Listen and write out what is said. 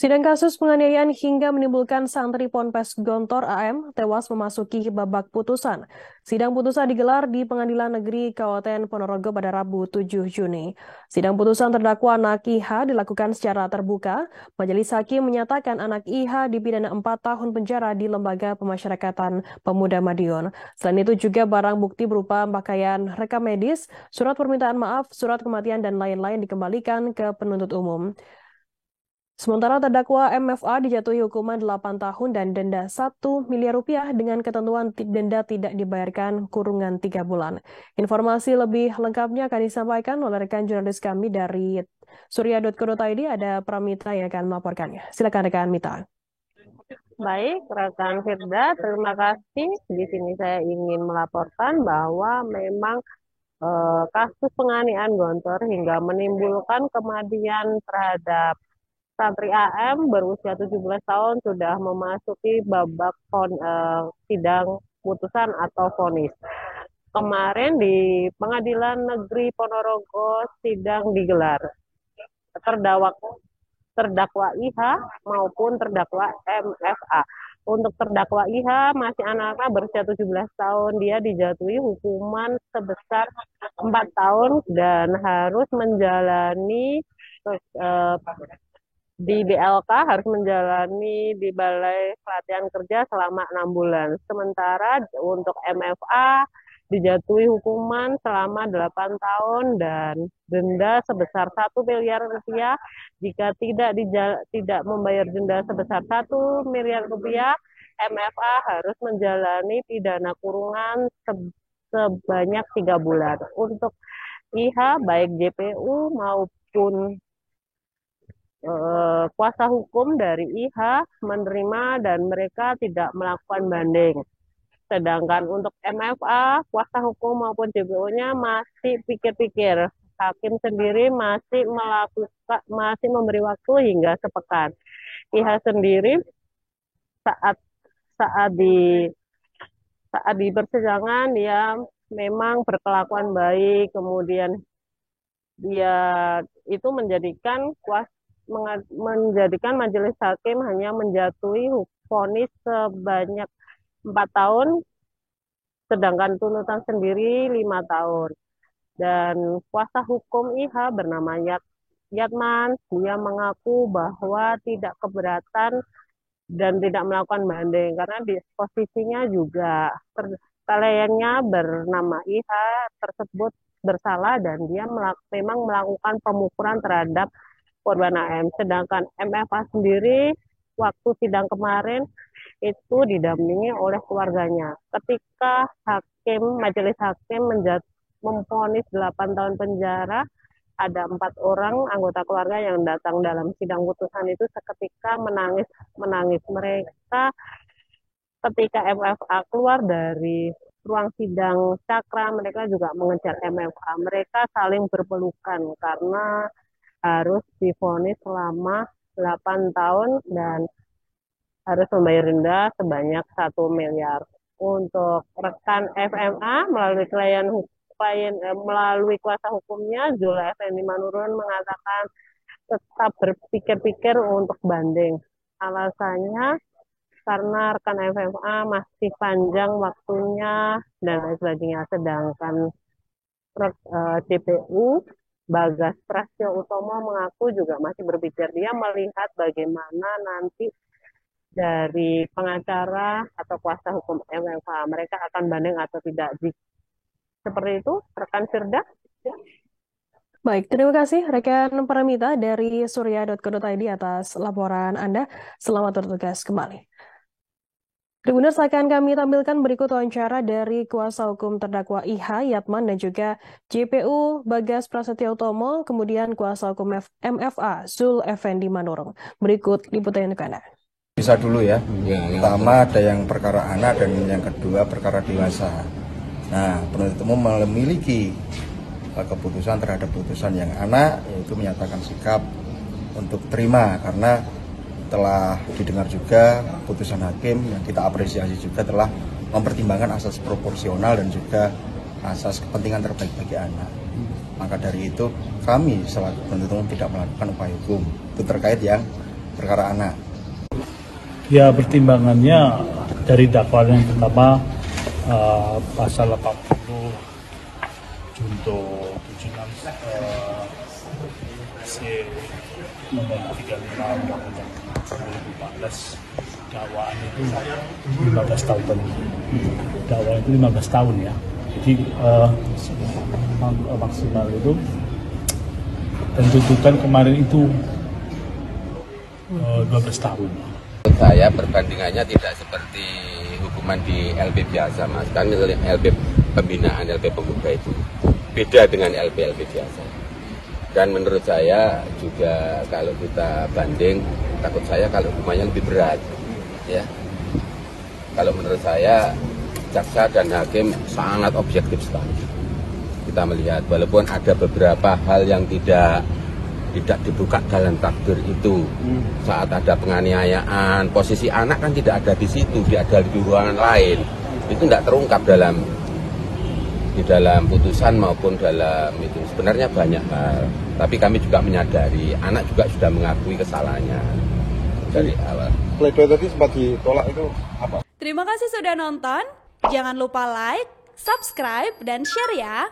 Sidang kasus penganiayaan hingga menimbulkan santri Ponpes Gontor AM tewas memasuki babak putusan. Sidang putusan digelar di Pengadilan Negeri Kabupaten Ponorogo pada Rabu 7 Juni. Sidang putusan terdakwa anak IH dilakukan secara terbuka. Majelis hakim menyatakan anak IH dipidana 4 tahun penjara di Lembaga Pemasyarakatan Pemuda Madiun. Selain itu juga barang bukti berupa pakaian rekam medis, surat permintaan maaf, surat kematian, dan lain-lain dikembalikan ke penuntut umum. Sementara terdakwa MFA dijatuhi hukuman 8 tahun dan denda 1 miliar rupiah dengan ketentuan denda tidak dibayarkan kurungan 3 bulan. Informasi lebih lengkapnya akan disampaikan oleh rekan jurnalis kami dari surya.co.id, ada Pramita yang akan melaporkannya. Silakan rekan Mita. Baik, rekan Firda, terima kasih. Di sini saya ingin melaporkan bahwa memang kasus penganiayaan Gontor hingga menimbulkan kematian terhadap santri AM berusia 17 tahun sudah memasuki babak sidang putusan atau vonis. Kemarin di Pengadilan Negeri Ponorogo sidang digelar. Terdakwa terdakwa IH maupun terdakwa MFA. Untuk terdakwa IH masih anak-anak berusia 17 tahun, dia dijatuhi hukuman sebesar 4 tahun dan harus menjalani eh, di BLK, harus menjalani di Balai Pelatihan Kerja selama 6 bulan. Sementara untuk MFA dijatuhi hukuman selama 8 tahun dan denda sebesar 1 miliar rupiah. Jika tidak membayar denda sebesar 1 miliar rupiah, MFA harus menjalani pidana kurungan sebanyak 3 bulan. Untuk IH, baik JPU maupun kuasa hukum dari IH menerima dan mereka tidak melakukan banding. Sedangkan untuk MFA, kuasa hukum maupun JPU-nya masih pikir-pikir. Hakim sendiri masih memberi waktu hingga sepekan. IH sendiri saat saat di saat di persidangan dia memang berkelakuan baik, kemudian dia itu menjadikan majelis hakim hanya menjatuhi vonis sebanyak 4 tahun, sedangkan tuntutan sendiri 5 tahun. Dan kuasa hukum IH bernama Yatman, dia mengaku bahwa tidak keberatan dan tidak melakukan banding karena di posisinya juga kliennya bernama IH tersebut bersalah dan dia memang melakukan pemukulan terhadap korban AM. Sedangkan MFA sendiri waktu sidang kemarin itu didampingi oleh keluarganya. Ketika majelis hakim memvonis 8 tahun penjara, ada 4 orang anggota keluarga yang datang dalam sidang putusan itu seketika menangis. Mereka ketika MFA keluar dari ruang sidang Cakra, mereka juga mengejar MFA. Mereka saling berpelukan karena harus divonis selama 8 tahun dan harus membayar denda sebanyak 1 miliar. Untuk rekan FMA melalui kuasa hukumnya Zula Effendi Manurun mengatakan tetap berpikir-pikir untuk banding. Alasannya karena rekan FMA masih panjang waktunya dan lain sebagainya. Sedangkan DPU Bagas Prasyo Utomo mengaku juga masih berpikir. Dia melihat bagaimana nanti dari pengacara atau kuasa hukum MFA mereka akan banding atau tidak. Seperti itu, rekan Firda. Baik, terima kasih rekan Paramita dari surya.co.id atas laporan Anda. Selamat bertugas kembali. Tribuners, akan kami tampilkan berikut wawancara dari kuasa hukum terdakwa IH, Yatman, dan juga JPU Bagas Prasetyo Utomo, kemudian kuasa hukum MFA, Zul Effendi Manurung. Berikut liputan untuk Anda. Bisa dulu ya. Pertama ada yang perkara anak dan yang kedua perkara dewasa. Nah, penuntut umum memiliki keputusan terhadap putusan yang anak, yaitu menyatakan sikap untuk terima karena telah didengar juga putusan hakim yang kita apresiasi juga telah mempertimbangkan asas proporsional dan juga asas kepentingan terbaik bagi anak. Maka dari itu kami selaku penuntut umum tidak melakukan upaya hukum. Itu terkait yang perkara anak. Ya, pertimbangannya dari dakwaan yang pertama pasal 80 junto 76 C nomor 35 Undang-Undang 2014, dakwaan itu 15 tahun dakwaan itu 15 tahun ya. Jadi maksimal itu, dan tuntutan kemarin itu 12 tahun. Saya perbandingannya tidak seperti hukuman di LP biasa, Mas. Kan LP pembinaan, LP pemuda itu beda dengan LP biasa. Dan menurut saya juga kalau kita banding, takut saya kalau hukumannya lebih berat, ya. Kalau menurut saya jaksa dan hakim sangat objektif sekali. Kita melihat walaupun ada beberapa hal yang tidak dibuka dalam takdir itu. Saat ada penganiayaan, posisi anak kan tidak ada di situ, dia ada di ruangan lain. Itu tidak terungkap di dalam putusan maupun dalam itu. Sebenarnya banyak hal, tapi kami juga menyadari anak juga sudah mengakui kesalahannya dari awal. Pledoi tadi sempat ditolak itu apa? Terima kasih sudah nonton. Jangan lupa like, subscribe, dan share ya.